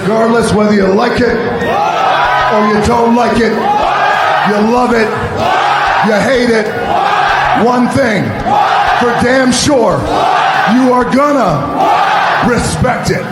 Regardless whether you like it or you don't like it, you love it, you hate it, one thing for damn sure, you are gonna respect it.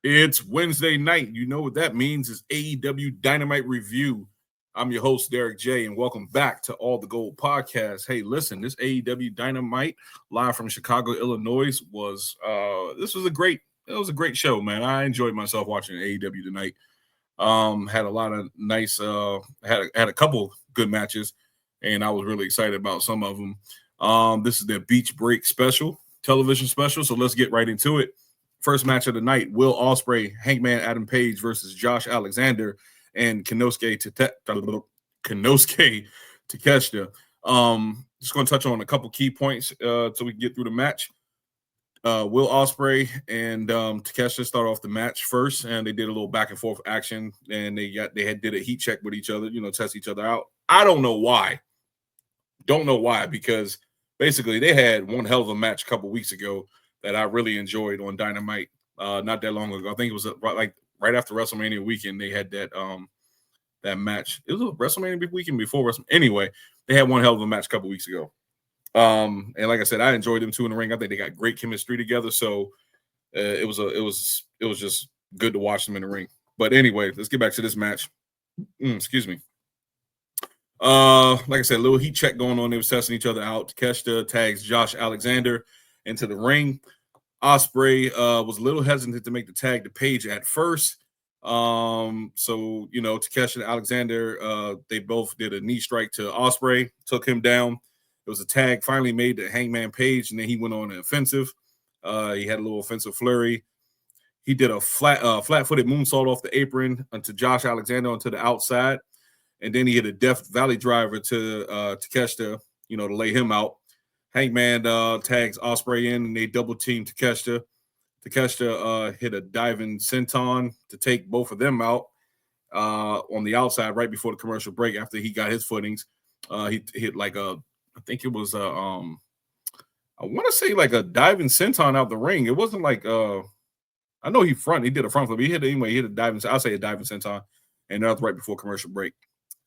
It's Wednesday night. You know what that means. It's AEW Dynamite Review. I'm your host, Derek J, and welcome back to All the Gold Podcast. Hey, listen, this AEW Dynamite live from Chicago, Illinois was a great show, man. I enjoyed myself watching AEW tonight. Had a lot of nice had a couple good matches, and I was really excited about some of them. This is their Beach Break television special, so let's get right into it. First match of the night, Will Ospreay, Hangman Adam Page versus Josh Alexander and Konosuke Takeshita. Just going to touch on a couple key points so we can get through the match. Will Ospreay and Takeshita start off the match first, and they did a little back and forth action, and they did a heat check with each other, test each other out. I don't know why. Because basically they had one hell of a match a couple weeks ago that I really enjoyed on Dynamite not that long ago. I think it was right after WrestleMania weekend. They had that match. It was a WrestleMania weekend before WrestleMania. Anyway, they had one hell of a match a couple weeks ago. And like I said, I enjoyed them two in the ring. I think they got great chemistry together. So it was just good to watch them in the ring. But anyway, let's get back to this match. Excuse me. Like I said, a little heat check going on. They was testing each other out. Takeshita tags Josh Alexander into the ring. Ospreay was a little hesitant to make the tag to Page at first. So Takeshita and Alexander, they both did a knee strike to Ospreay, took him down. It was a tag finally made to Hangman Page, and then he went on an offensive. He had a little offensive flurry. He did a flat-footed moonsault off the apron onto Josh Alexander onto the outside, and then he hit a Death Valley driver to Takeshita, to lay him out. Hangman tags Ospreay in, and they double team Takeshita. Takeshita hit a diving senton to take both of them out on the outside right before the commercial break. After he got his footings, he hit I think it was I want to say like a diving senton out the ring. It wasn't like I know he did a front flip. He hit a diving. I'll say a diving senton, and that was right before commercial break.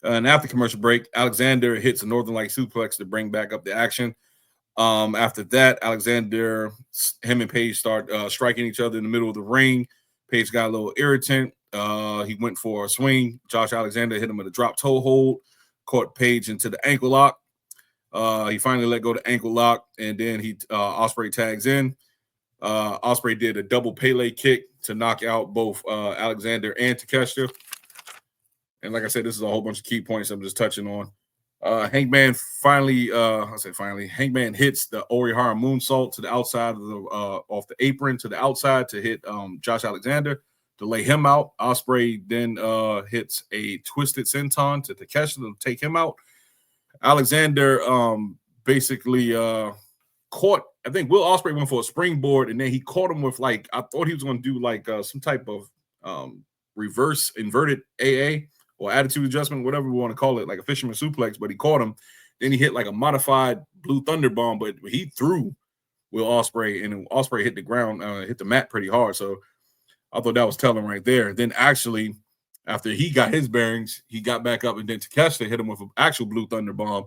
And after commercial break, Alexander hits a Northern Light suplex to bring back up the action. After that, Alexander, him and Page start striking each other in the middle of the ring. Page got a little irritant. He went for a swing. Josh Alexander hit him with a drop toe hold, caught Page into the ankle lock. He finally let go the ankle lock, and then Ospreay tags in. Ospreay did a double Pele kick to knock out both Alexander and Takeshita. And like I said, this is a whole bunch of key points I'm just touching on. Hangman Hangman hits the Orihara moonsault to the outside of off the apron to the outside to hit Josh Alexander to lay him out. Ospreay then hits a twisted senton to Takeshita to take him out. Alexander basically caught. I think Will Ospreay went for a springboard, and then he caught him with I thought he was going to do some type of reverse inverted AA. Or attitude adjustment, whatever we want to call it, like a fisherman suplex, but he caught him. Then he hit like a modified Blue Thunder Bomb, but he threw Will Ospreay, and Ospreay hit the ground, hit the mat pretty hard. So I thought that was telling right there. Then actually, after he got his bearings, he got back up, and then Takeshita hit him with an actual Blue Thunder Bomb,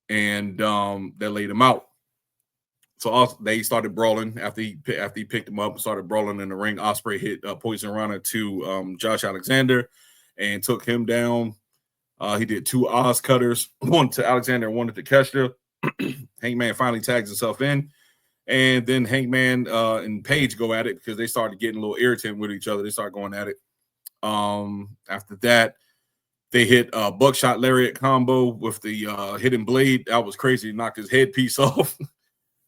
and that laid him out. So they started brawling after he picked him up and started brawling in the ring. Ospreay hit Poison Rana to Josh Alexander and took him down. He did two Oz cutters, one to Alexander and one to Takeshita. Hangman finally tags himself in. And then Hangman and Page go at it because they started getting a little irritant with each other. They started going at it. After that, they hit a buckshot lariat combo with the hidden blade. That was crazy. Knocked his headpiece off.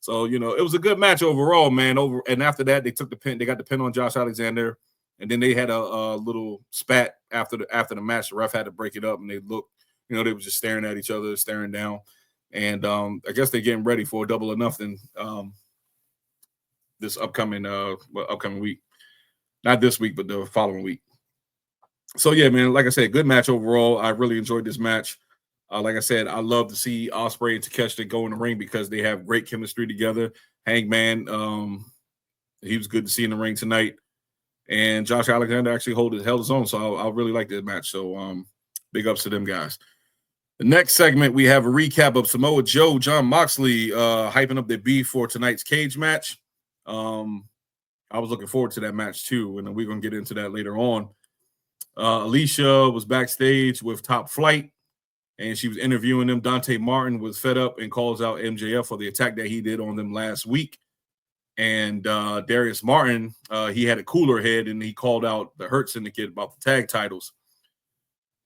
So, it was a good match overall, man. And after that, they took the pin. They got the pin on Josh Alexander. And then they had a little spat after the match. The ref had to break it up, and they looked, You know, they were just staring at each other, staring down. And I guess they're getting ready for a Double or Nothing this upcoming week. Not this week, but the following week. So, yeah, man, like I said, good match overall. I really enjoyed this match. Like I said, I love to see Ospreay and Takeshita go in the ring because they have great chemistry together. Hangman, he was good to see in the ring tonight. And Josh Alexander actually held his own. So I really like this match. So big ups to them guys. The next segment, we have a recap of Samoa Joe, Jon Moxley, hyping up their beef for tonight's cage match. I was looking forward to that match too, and we're going to get into that later on. Alicia was backstage with Top Flight, and she was interviewing them. Dante Martin was fed up and calls out MJF for the attack that he did on them last week. And Darius Martin, he had a cooler head, and he called out the Hurt Syndicate about the tag titles.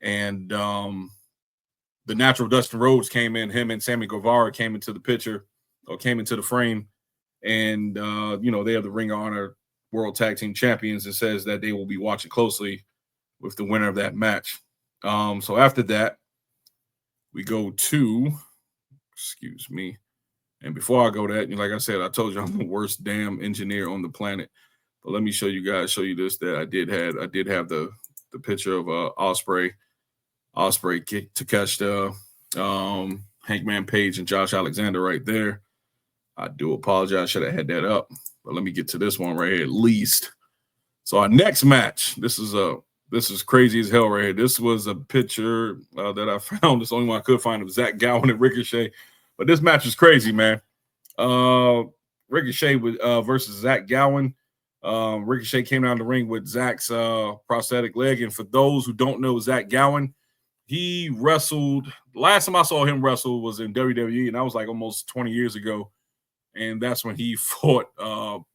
And the Natural Dustin Rhodes came in. Him and Sammy Guevara came into the picture, or came into the frame. And, you know, they are the Ring of Honor World Tag Team Champions, and says that they will be watching closely with the winner of that match. So after that, we go to, excuse me. And before I go that, like I said, I told you I'm the worst damn engineer on the planet. But let me show you this, that I did have the picture of Ospreay Takeshita, Hangman Page, and Josh Alexander right there. I do apologize. Should have had that up. But let me get to this one right here at least. So our next match, this is crazy as hell right here. This was a picture that I found. It's the only one I could find of Zach Gowen and Ricochet. But this match is crazy, man. Ricochet versus Zach Gowen. Ricochet came down the ring with Zach's prosthetic leg. And for those who don't know Zach Gowen, he wrestled. Last time I saw him wrestle was in WWE, and that was like almost 20 years ago. And that's when he fought.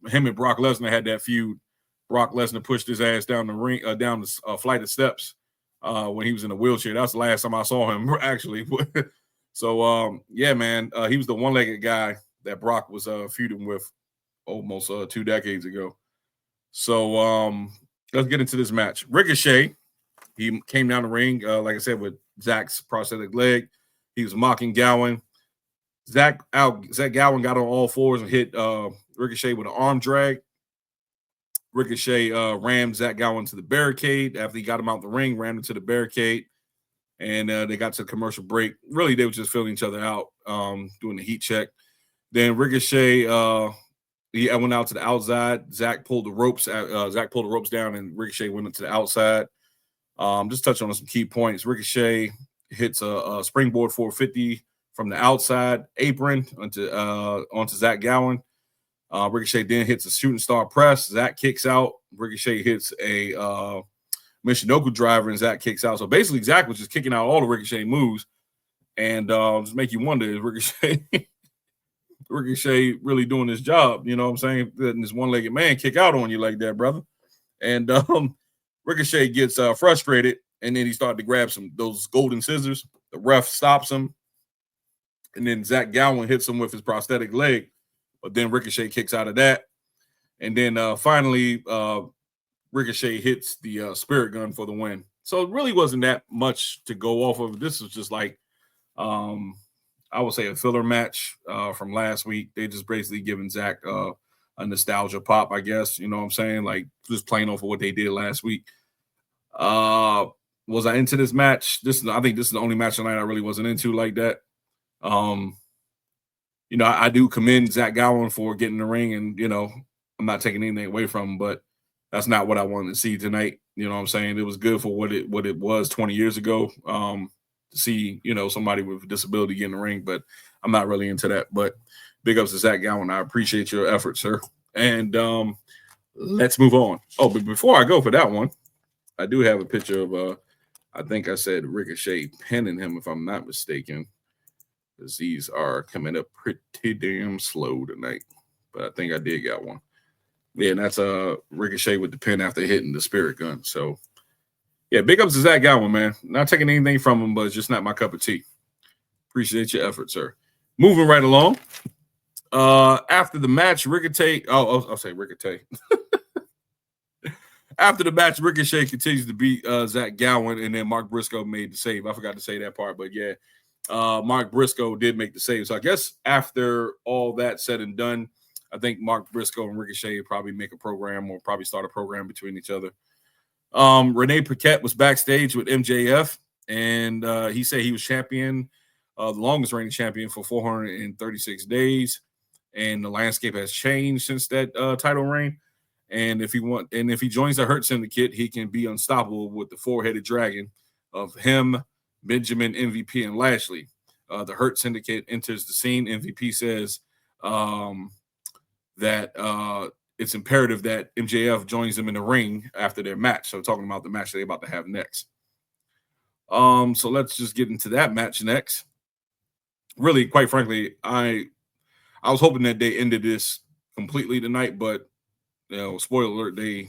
Him and Brock Lesnar had that feud. Brock Lesnar pushed his ass down the ring, down the flight of steps when he was in a wheelchair. That's the last time I saw him, actually. So, yeah, man, he was the one-legged guy that Brock was feuding with almost 2 decades ago. So let's get into this match. Ricochet, he came down the ring, like I said, with Zach's prosthetic leg. He was mocking Gowen. Zach Gowen got on all fours and hit Ricochet with an arm drag. Ricochet rammed Zach Gowen to the barricade. After he got him out the ring, ran into the barricade. And they got to a commercial break. Really, they were just filling each other out, doing the heat check. Then Ricochet, he went out to the outside. Zach pulled the ropes down, and Ricochet went into the outside. Just touch on some key points. Ricochet hits a springboard 450 from the outside apron onto Zach Gowen. Ricochet then hits a shooting star press. Zach kicks out. Ricochet hits a Michinoku driver, and Zach kicks out. So basically, Zach was just kicking out all the Ricochet moves, and just make you wonder, is Ricochet really doing his job? You know what I'm saying? Letting this one-legged man kick out on you like that, brother. And Ricochet gets frustrated, and then he started to grab those golden scissors. The ref stops him, and then Zach Gowen hits him with his prosthetic leg, but then Ricochet kicks out of that. And then finally, Ricochet hits the spirit gun for the win. So it really wasn't that much to go off of. This was just like, I would say, a filler match from last week. They just basically giving Zach a nostalgia pop, I guess. You know what I'm saying? Like, just playing off of what they did last week. Was I into this match? I think this is the only match tonight I really wasn't into like that. You know, I do commend Zach Gowen for getting in the ring, and, you know, I'm not taking anything away from him, but that's not what I wanted to see tonight. You know what I'm saying? It was good for what it was 20 years ago to see, you know, somebody with a disability get in the ring, but I'm not really into that. But big ups to Zach Gowen. I appreciate your effort, sir. And let's move on. Oh, but before I go for that one, I do have a picture of, I think I said Ricochet pinning him, if I'm not mistaken, because these are coming up pretty damn slow tonight. But I think I did got one. Yeah, and that's Ricochet with the pin after hitting the spirit gun. So, yeah, big ups to Zach Gowen, man. Not taking anything from him, but it's just not my cup of tea. Appreciate your effort, sir. Moving right along. After the match, Ricochet. I'll say Ricochet. After the match, Ricochet continues to beat Zach Gowen, and then Mark Briscoe made the save. I forgot to say that part, but yeah, Mark Briscoe did make the save. So I guess after all that said and done, I think Mark Briscoe and Ricochet probably make a program or probably start a program between each other. Renee Paquette was backstage with MJF, and he said he was champion, the longest reigning champion for 436 days, and the landscape has changed since that title reign. And if he joins the Hurt Syndicate, he can be unstoppable with the four-headed dragon of him, Benjamin, MVP, and Lashley. The Hurt Syndicate enters the scene. MVP says that it's imperative that MJF joins them in the ring after their match. So talking about the match they're about to have next. So let's just get into that match next. Really, quite frankly, I was hoping that they ended this completely tonight, but spoiler alert, they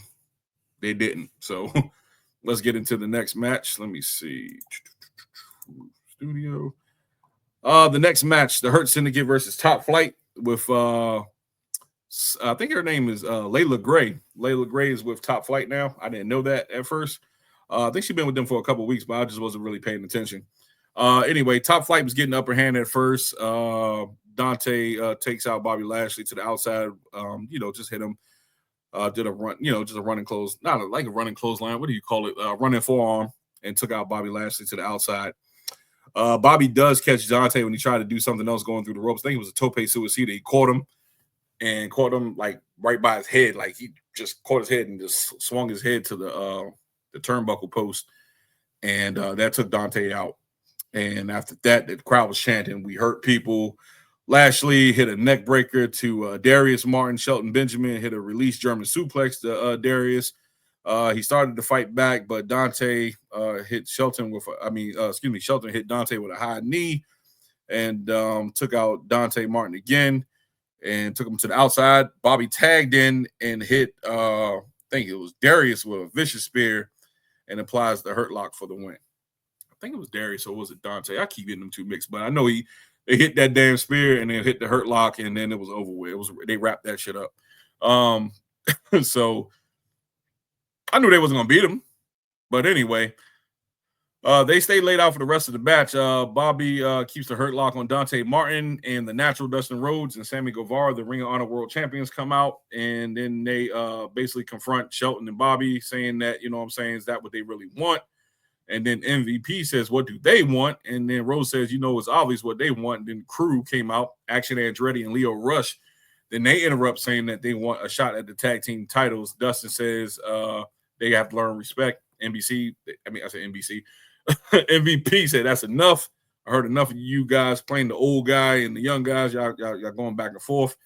didn't. So let's get into the next match. Let me see. Studio. The next match, the Hurt Syndicate versus Top Flight with I think her name is Layla Gray. Layla Gray is with Top Flight now. I didn't know that at first. I think she's been with them for a couple of weeks, but I just wasn't really paying attention. Anyway, Top Flight was getting upper hand at first. Dante takes out Bobby Lashley to the outside, just hit him. Did a run, just a running close, not like a running clothesline. What do you call it? Running forearm, and took out Bobby Lashley to the outside. Bobby does catch Dante when he tried to do something else going through the ropes. I think it was a tope suicida. He caught him like right by his head. Like he just caught his head and just swung his head to the turnbuckle post. And that took Dante out. And after that, the crowd was chanting, "We hurt people." Lashley hit a neck breaker to Darius Martin. Shelton Benjamin hit a release German suplex to Darius. He started to fight back, but Dante hit Shelton Shelton hit Dante with a high knee and took out Dante Martin again and took him to the outside. Bobby tagged in and hit, I think it was Darius with a vicious spear and applies the Hurt Lock for the win. I think it was Darius or was it Dante? I keep getting them two mixed, but I know they hit that damn spear and then hit the Hurt Lock and then it was over with. They wrapped that shit up. So I knew they wasn't gonna beat him, but anyway, they stayed laid out for the rest of the match. Bobby keeps the Hurt Lock on Dante Martin, and the Natural Dustin Rhodes and Sammy Guevara, the Ring of Honor World Champions, come out, and then they basically confront Shelton and Bobby, saying that, is that what they really want? And then MVP says, what do they want? And then Rose says, it's obvious what they want. And then Crew came out, Action Andretti and Leo Rush. Then they interrupt saying that they want a shot at the tag team titles. Dustin says they have to learn respect. MVP said, that's enough. I heard enough of you guys playing the old guy and the young guys. Y'all going back and forth.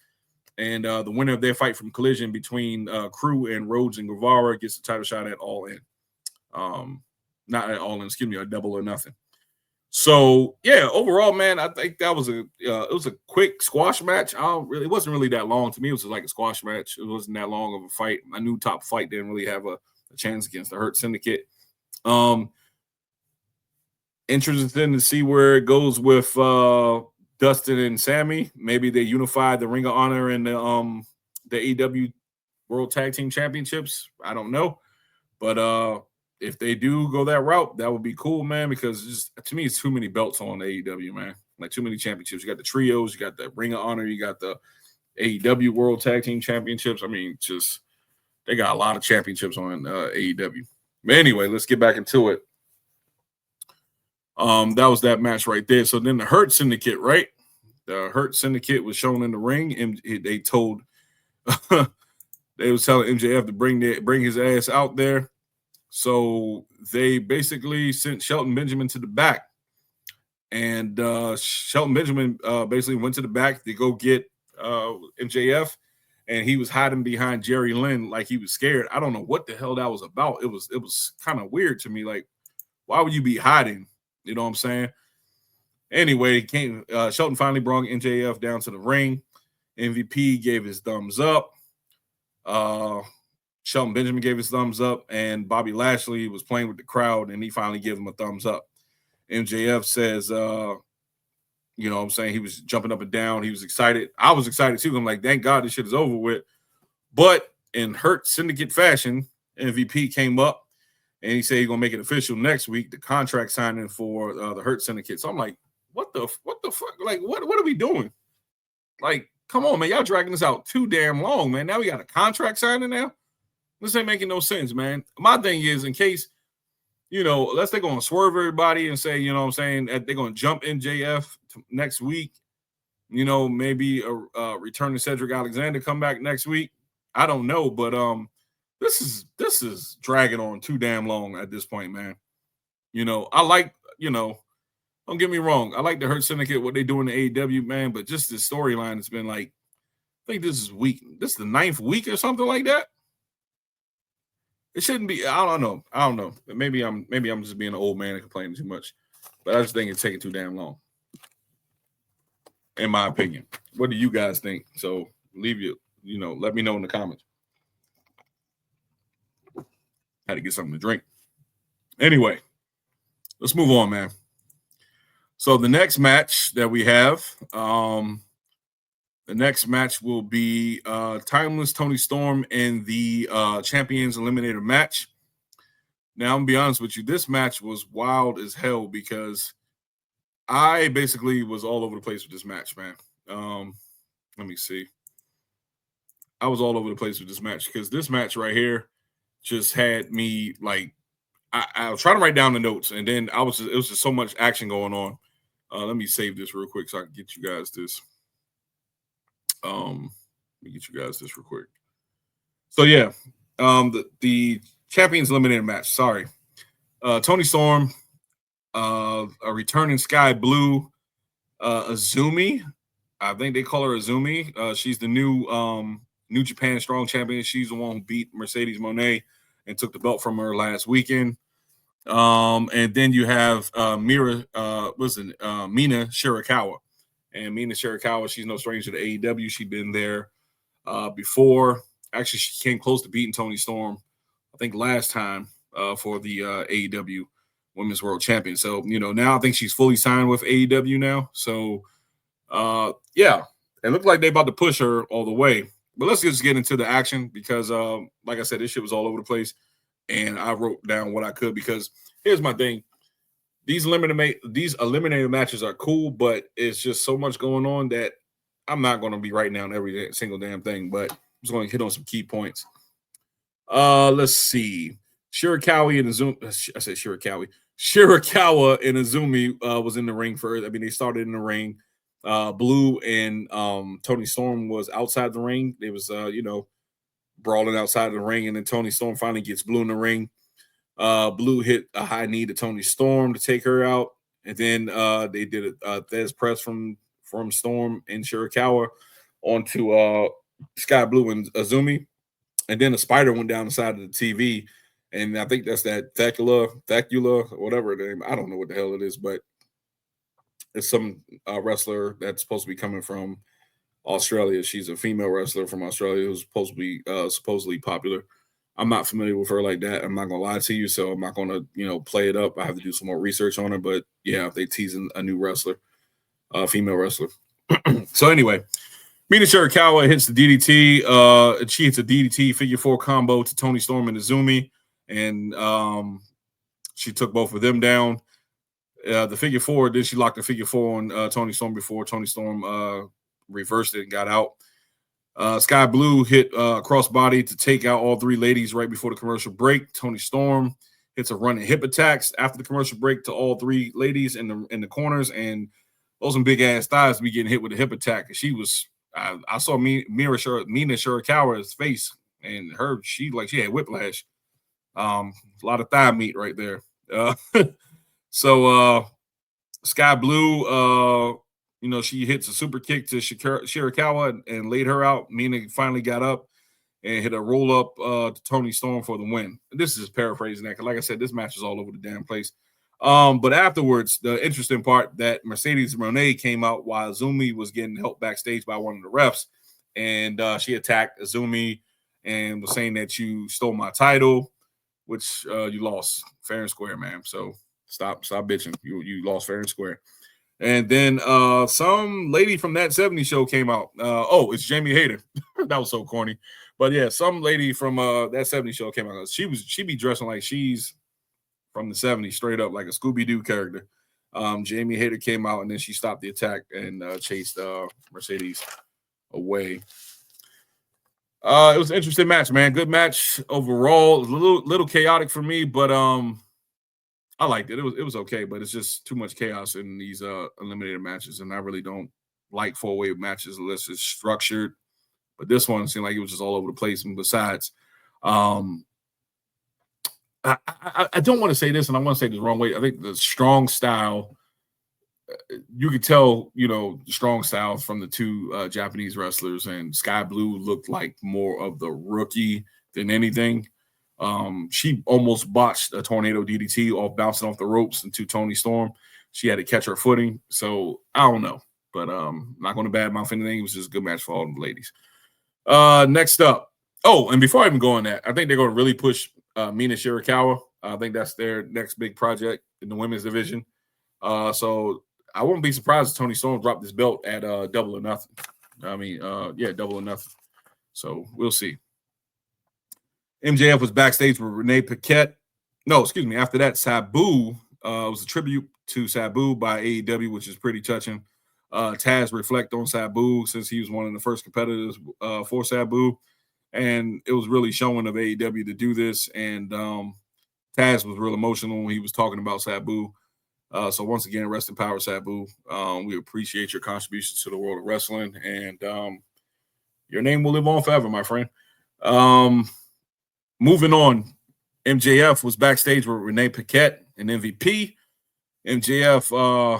And the winner of their fight from Collision between Crew and Rhodes and Guevara gets the title shot at All In. Not at All In, a Double or Nothing. So yeah, overall, man, I think that was it was a quick squash match. It wasn't really that long to me. It was like a squash match. It wasn't that long of a fight. I knew Top Flight didn't really have a chance against the Hurt Syndicate. Interested to see where it goes with Dustin and Sammy. Maybe they unify the Ring of Honor and the AEW World Tag Team Championships. I don't know, but if they do go that route, that would be cool, man. Because to me, it's too many belts on AEW, man. Like too many championships. You got the trios, you got the Ring of Honor, you got the AEW World Tag Team Championships. I mean, they got a lot of championships on AEW. But anyway, let's get back into it. That was that match right there. So then the Hurt Syndicate, right? The Hurt Syndicate was shown in the ring, and they told they was telling MJF to bring his ass out there. So they basically sent Shelton Benjamin to the back, and Shelton Benjamin basically went to the back to go get MJF, and he was hiding behind Jerry Lynn like he was scared. I don't know what the hell that was about. It was kind of weird to me. Like, why would you be hiding? You know what I'm saying? Anyway, Shelton finally brought MJF down to the ring. MVP gave his thumbs up. Shelton Benjamin gave his thumbs up, and Bobby Lashley was playing with the crowd, and he finally gave him a thumbs up. MJF says, you know what I'm saying, he was jumping up and down. He was excited. I was excited too. I'm like, thank God this shit is over with. But in Hurt Syndicate fashion, MVP came up and he said he's gonna make it official next week. The contract signing for the Hurt Syndicate. So I'm like, what the fuck? Like, what are we doing? Like, come on, man, y'all dragging this out too damn long, man. Now we got a contract signing now. This ain't making no sense, man. My thing is, in case, unless they're going to swerve everybody and say, what I'm saying, that they're going to jump MJF next week, maybe a return to Cedric Alexander come back next week. I don't know, but this is dragging on too damn long at this point, man. I like, don't get me wrong, I like the Hurt Syndicate, what they do in the AEW, man, but just the storyline has been like, I think this is the 9th week or something like that. It shouldn't be. I don't know. Maybe I'm just being an old man and complaining too much, but I just think it's taking too damn long, in my opinion. What do you guys think? So let me know in the comments. Had to get something to drink. Anyway, let's move on, man. So the next match that we have, the next match will be Timeless Toni Storm in the Champions Eliminator match. Now, I'm going to be honest with you. This match was wild as hell because I basically was all over the place with this match, man. Let me see. I was all over the place with this match because this match right here just had me like, I was trying to write down the notes, and then it was just so much action going on. Let me save this real quick so I can get you guys this. Let me get you guys this real quick. So yeah, the Champions Eliminator match. Sorry, Toni Storm, a returning Skye Blue, Azumi. I think they call her Azumi. She's the new New Japan Strong Champion. She's the one who beat Mercedes Moné and took the belt from her last weekend. And then you have Mina Shirakawa. And Mina Shirakawa, she's no stranger to AEW. She'd been there before. Actually, she came close to beating Toni Storm, I think, last time for the AEW Women's World Champion. So, now I think she's fully signed with AEW now. So, yeah, it looked like they're about to push her all the way. But let's just get into the action because, like I said, this shit was all over the place. And I wrote down what I could because here's my thing. These eliminator matches are cool, but it's just so much going on that I'm not going to be writing down every single damn thing, but I'm just going to hit on some key points. Let's see. Shirakawa and Azumi was in the ring first. I mean, they started in the ring. Blue and Toni Storm was outside the ring. They was, brawling outside of the ring, and then Toni Storm finally gets Blue in the ring. Blue hit a high knee to Toni Storm to take her out, and then they did a Thez press from Storm and Shirakawa onto Skye Blue and Azumi, and then a spider went down the side of the TV, and I think that's that Thacula, whatever the name. I don't know what the hell it is, but it's some wrestler that's supposed to be coming from Australia. She's a female wrestler from Australia who's supposedly popular. I'm not familiar with her like that. I'm not gonna lie to you, so I'm not gonna play it up. I have to do some more research on her. But yeah, they teasing a new wrestler, female wrestler. So anyway, Mina Shirakawa hits the DDT. She hits a DDT figure 4 combo to Toni Storm and Azumi, and she took both of them down. The figure 4, then she locked the figure 4 on Toni Storm before Toni Storm reversed it and got out. Skye Blue hit crossbody to take out all 3 ladies right before the commercial break. Toni Storm hits a running hip attacks after the commercial break to all 3 ladies in the corners, and those some big ass thighs to be getting hit with a hip attack. She was, I saw Mina Shirakawa's face, and she had whiplash. A lot of thigh meat right there. So Skye Blue, she hits a super kick to Shirakawa and laid her out. Mina finally got up and hit a roll up to Toni Storm for the win. This is paraphrasing that, because like I said, this match is all over the damn place. But afterwards, the interesting part that Mercedes Moné came out while Azumi was getting helped backstage by one of the refs, and she attacked Azumi and was saying that you stole my title, which you lost fair and square, man. So stop bitching. You lost fair and square. And then some lady from that 70s show came out. It's Jamie Hayter. That was so corny. But yeah, some lady from that 70s show came out. She be dressing like she's from the 70s, straight up like a Scooby-Doo character. Jamie Hayter came out and then she stopped the attack and chased Mercedes away. It was an interesting match, man. Good match overall. It was a little chaotic for me, but I liked it. It was okay, but it's just too much chaos in these eliminator matches, and I really don't like 4-way matches unless it's structured. But this one seemed like it was just all over the place. And besides, I don't want to say this, and I want to say this the wrong way. I think the strong style, you could tell, the strong styles from the two Japanese wrestlers, and Skye Blue looked like more of the rookie than anything. She almost botched a tornado DDT off bouncing off the ropes into Toni Storm. She had to catch her footing. So I don't know, but not going to badmouth anything. It was just a good match for all the ladies. Next up. Oh, and before I even go on that, I think they're going to really push Mina Shirakawa. I think that's their next big project in the women's division. So I wouldn't be surprised if Toni Storm dropped this belt at Double or Nothing. Double or Nothing. So we'll see. MJF was backstage with Renee Paquette. No, excuse me. After that, Sabu was a tribute to Sabu by AEW, which is pretty touching. Taz reflect on Sabu since he was one of the first competitors for Sabu. And it was really showing of AEW to do this. And Taz was real emotional when he was talking about Sabu. So once again, rest in power, Sabu. We appreciate your contributions to the world of wrestling. And your name will live on forever, my friend. Moving on, MJF was backstage with Renee Paquette and MVP. MJF,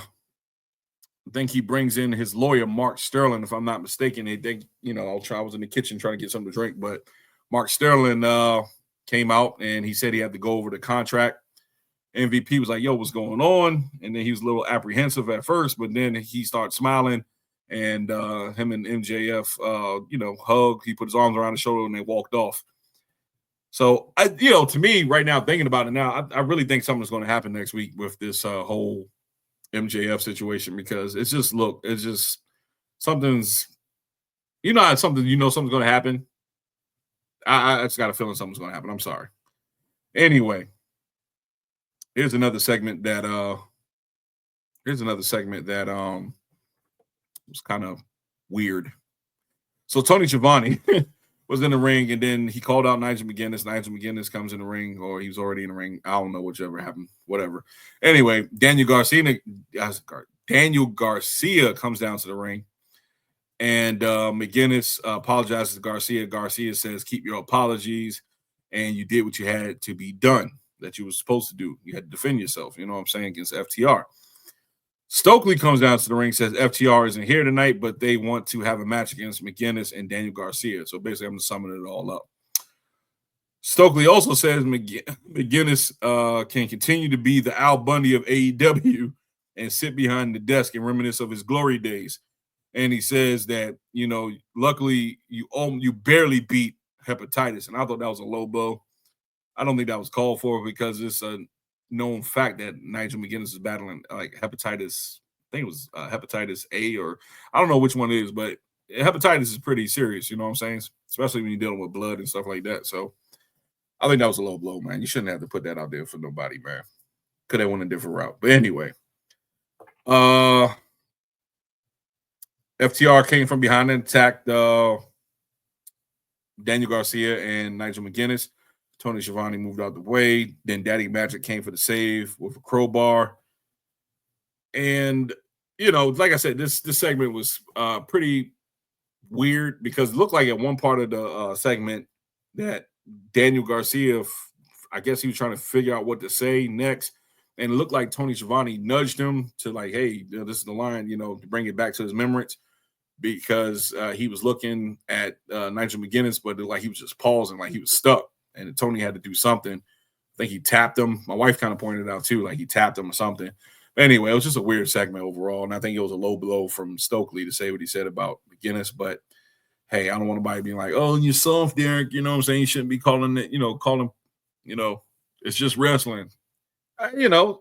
I think he brings in his lawyer, Mark Sterling, if I'm not mistaken. I was in the kitchen trying to get something to drink, but Mark Sterling came out and he said he had to go over the contract. MVP was like, yo, what's going on? And then he was a little apprehensive at first, but then he started smiling, and him and MJF, hug. He put his arms around his shoulder and they walked off. So, to me right now, thinking about it now, I really think something's going to happen next week with this whole MJF situation, because it's just something's, something's going to happen. I just got a feeling something's going to happen. I'm sorry. Anyway, here's another segment that was kind of weird. So Tony Schiavone was in the ring, and then he called out Nigel McGuinness. Nigel McGuinness comes in the ring, or he was already in the ring. I don't know whichever happened, whatever. Anyway, Daniel Garcia comes down to the ring, and McGuinness apologizes to Garcia. Garcia says, keep your apologies, and you did what you had to be done, that you were supposed to do. You had to defend yourself, you know what I'm saying, against FTR. Stokely comes down to the ring, says FTR isn't here tonight, but they want to have a match against McGuinness and Daniel Garcia. So basically, I'm just summing it all up. Stokely also says McGuinness can continue to be the Al Bundy of AEW and sit behind the desk and reminisce of his glory days. And he says that, luckily you barely beat hepatitis. And I thought that was a low blow. I don't think that was called for, because it's a known fact that Nigel McGuinness is battling like hepatitis. I think it was hepatitis A, or I don't know which one it is, but hepatitis is pretty serious, you know what I'm saying? Especially when you're dealing with blood and stuff like that. So I think that was a low blow, man. You shouldn't have to put that out there for nobody, man. Could have went a different route. But anyway, FTR came from behind and attacked Daniel Garcia and Nigel McGuinness. Tony Schiavone moved out the way. Then Daddy Magic came for the save with a crowbar. And, like I said, this segment was pretty weird, because it looked like at one part of the segment that Daniel Garcia, I guess he was trying to figure out what to say next. And it looked like Tony Schiavone nudged him to like, hey, this is the line, to bring it back to his remembrance, because he was looking at Nigel McGuinness, but like he was just pausing, like he was stuck. And Tony had to do something. I think he tapped him. My wife kind of pointed it out too, like he tapped him or something. But anyway, it was just a weird segment overall. And I think it was a low blow from Stokely to say what he said about McGuinness. But hey, I don't want anybody being like, oh, you're soft, Derek. You know what I'm saying? You shouldn't be calling it, it's just wrestling.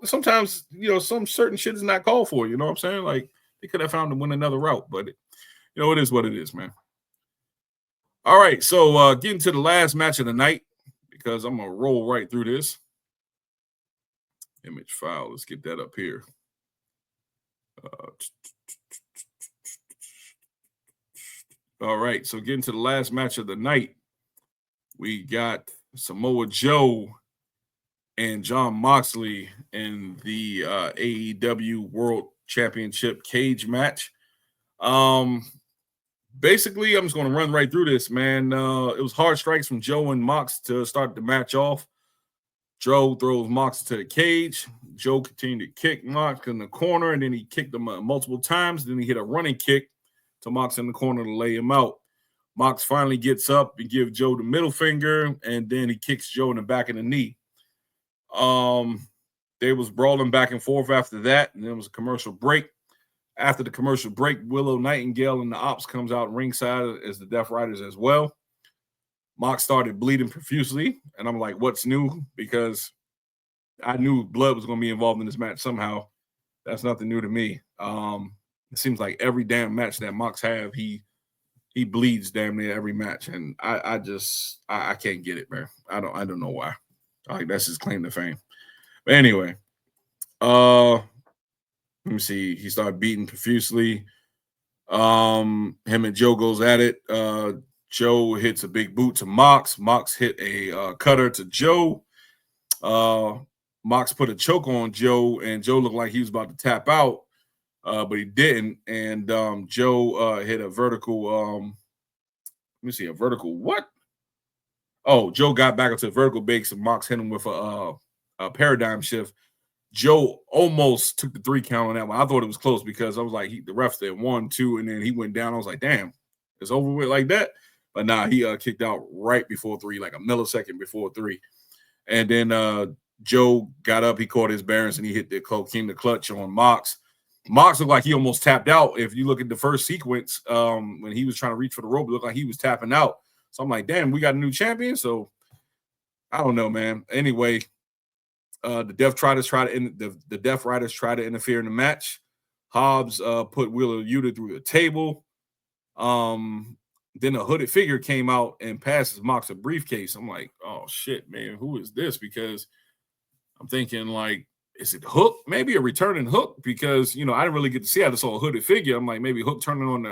Sometimes, some certain shit is not called for. You know what I'm saying? Like, they could have found to win another route. But, it is what it is, man. All right, so getting to the last match of the night, because I'm gonna roll right through this image file. Let's get that up here. All right, so getting to the last match of the night, we got Samoa Joe and Jon Moxley in the AEW World Championship cage match. Basically, I'm just going to run right through this, man. It was hard strikes from Joe and Mox to start the match off. Joe throws Mox to the cage. Joe continued to kick Mox in the corner, and then he kicked him multiple times. Then he hit a running kick to Mox in the corner to lay him out. Mox finally gets up and gives Joe the middle finger, and then he kicks Joe in the back of the knee. They was brawling back and forth after that, and there was a commercial break. After the commercial break, Willow Nightingale and the Ops comes out ringside as the Death Riders as well. Mox started bleeding profusely, and I'm like, what's new? Because I knew blood was going to be involved in this match somehow. That's nothing new to me. It seems like every damn match that Mox have, he bleeds damn near every match, and I can't get it, man. I don't know why. Like, that's his claim to fame. But anyway, let me see. He started beating profusely. Him and Joe goes at it. Joe hits a big boot to Mox. Mox hit a cutter to Joe. Mox put a choke on Joe, and Joe looked like he was about to tap out, but he didn't. And Joe hit a vertical. Let me see, a vertical what? Oh, Joe got back into a vertical base, and Mox hit him with a paradigm shift. Joe almost took the 3 count on that one. I thought it was close because I was like, the ref said 1, 2, and then he went down. I was like, damn, it's over with like that. But nah, he kicked out right before 3, like a millisecond before 3. And then Joe got up, he caught his bearings, and he hit the King the clutch on Mox. Mox looked like he almost tapped out. If you look at the first sequence, when he was trying to reach for the rope, it looked like he was tapping out. So I'm like, damn, we got a new champion. So I don't know, man. Anyway, the Death Riders try to interfere in the match. Hobbs put Wheeler Yuta through the table. Then a hooded figure came out and passes Mox a briefcase. I'm like, oh shit, man, who is this? Because I'm thinking, like, is it Hook? Maybe a returning Hook, because I didn't really get to see. I just saw a hooded figure. I'm like, maybe Hook turning on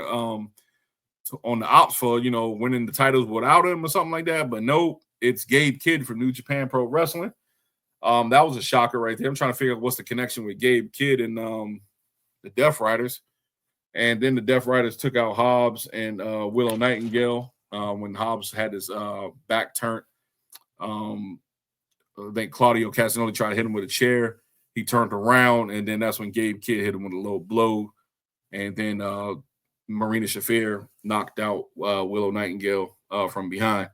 the Ops for winning the titles without him or something like that. But no, it's Gabe Kidd from New Japan Pro Wrestling. That was a shocker right there. I'm trying to figure out what's the connection with Gabe Kidd and the Death Riders. And then the Death Riders took out Hobbs and Willow Nightingale when Hobbs had his back turned. I think Claudio Castagnoli tried to hit him with a chair. He turned around, and then that's when Gabe Kidd hit him with a low blow. And then Marina Shafir knocked out Willow Nightingale from behind.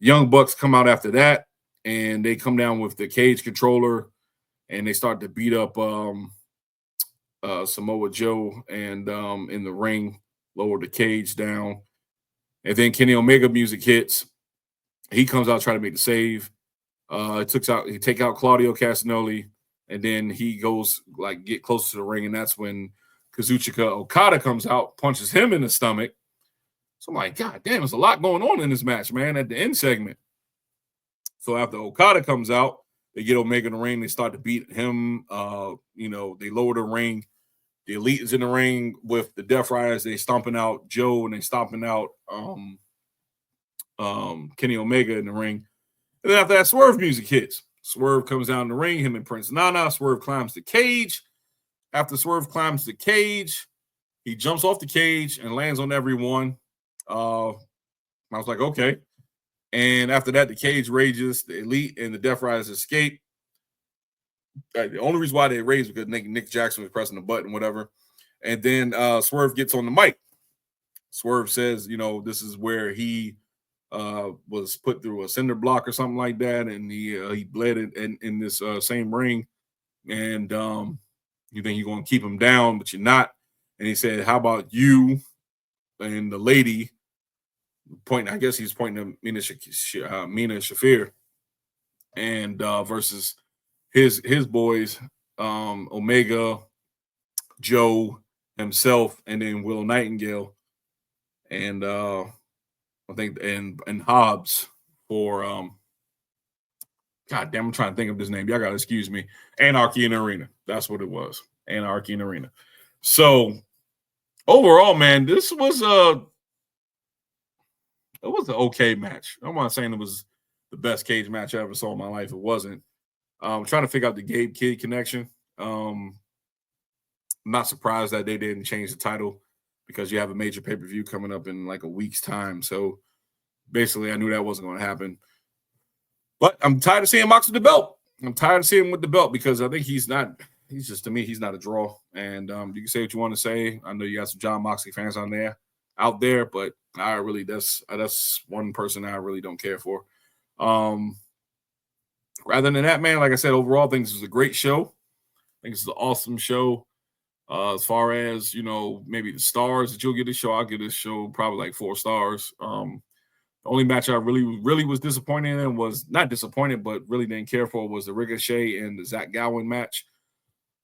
Young Bucks come out after that, and they come down with the cage controller, and they start to beat up Samoa Joe, and in the ring, lower the cage down. And then Kenny Omega music hits. He comes out trying to make the save. He take out Claudio Castagnoli, and then he goes get closer to the ring, and that's when Kazuchika Okada comes out, punches him in the stomach. So I'm like, God damn, there's a lot going on in this match, man, at the end segment. So after Okada comes out, they get Omega in the ring. They start to beat him. They lower the ring. The Elite is in the ring with the Death Riders. They stomping out Joe, and they stomping out Kenny Omega in the ring. And then after that, Swerve music hits. Swerve comes down the ring, him and Prince Nana. Swerve climbs the cage. After Swerve climbs the cage, he jumps off the cage and lands on everyone. I was like, okay. And after that, the cage rages. The Elite and the Death Riders escape. The only reason why they raised because Nick Jackson was pressing the button, whatever. And then Swerve gets on the mic. Swerve says, this is where he was put through a cinder block or something like that, and he bled in this same ring. And you think you're going to keep him down, but you're not. And he said, how about you and the lady pointing? I guess he's pointing to Mina Shafir, and versus his boys, Omega, Joe himself, and then Willow Nightingale. And I think, and Hobbs for God damn, I'm trying to think of his name. Y'all gotta excuse me. Anarchy in the Arena. That's what it was. Anarchy in the Arena. So overall, man, this was it was an okay match. I'm not saying it was the best cage match I ever saw in my life. It wasn't. I'm trying to figure out the Gabe Kidd connection. I'm not surprised that they didn't change the title because you have a major pay-per-view coming up in like a week's time. So basically, I knew that wasn't going to happen. But I'm tired of seeing Mox with the belt. I'm tired of seeing him with the belt because I think he's just, to me, he's not a draw. And you can say what you want to say. I know you got some Jon Moxley fans out there, but I really, that's one person I really don't care for. Rather than that, man, like I said, overall, I think this is a great show. I think this is an awesome show. As far as, maybe the stars that you'll get this show, I'll give this show probably like 4 stars. The only match I really was disappointed in was not disappointed, but really didn't care for was the Ricochet and the Zach Gowen match.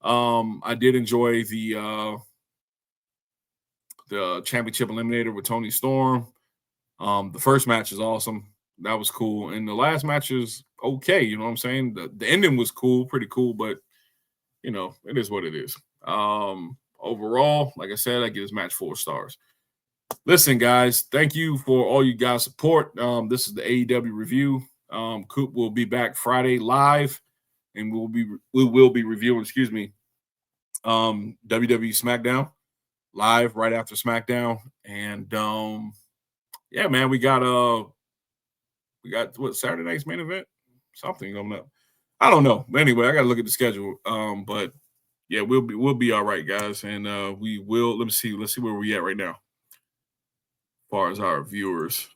I did enjoy the championship eliminator with Toni Storm. The first match is awesome. That was cool. And the last match is okay. You know what I'm saying? The ending was cool, pretty cool, but it is what it is. Overall, like I said, I give this match 4 stars. Listen, guys, thank you for all you guys' support. This is the AEW review. Coop will be back Friday live, and we will be reviewing, WWE SmackDown live right after SmackDown. And yeah, man, we got what, Saturday night's main event? Something coming up. I don't know. But anyway, I gotta look at the schedule. But yeah, we'll be all right, guys. And we will let's see where we at right now. As far as our viewers.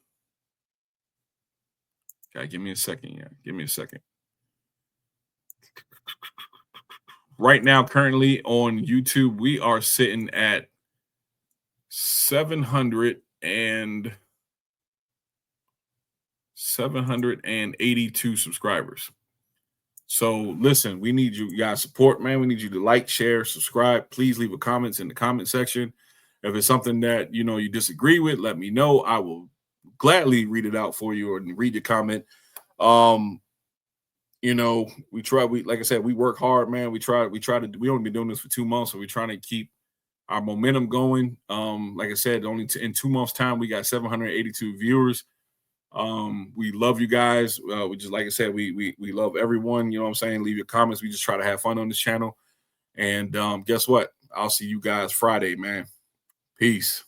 Okay, give me a second. Yeah, give me a second. Right now, currently on YouTube, we are sitting at 782 subscribers. So listen, we need you guys' support, man. We need you to like, share, subscribe. Please leave a comment in the comment section. If it's something that you disagree with, let me know. I will gladly read it out for you or read your comment. Like I said, we work hard, man. We only been doing this for 2 months, so we're trying to keep our momentum going. Like I said, in 2 months' time, we got 782 viewers. We love you guys. We just, like I said, we love everyone. You know what I'm saying? Leave your comments. We just try to have fun on this channel. And guess what? I'll see you guys Friday, man. Peace.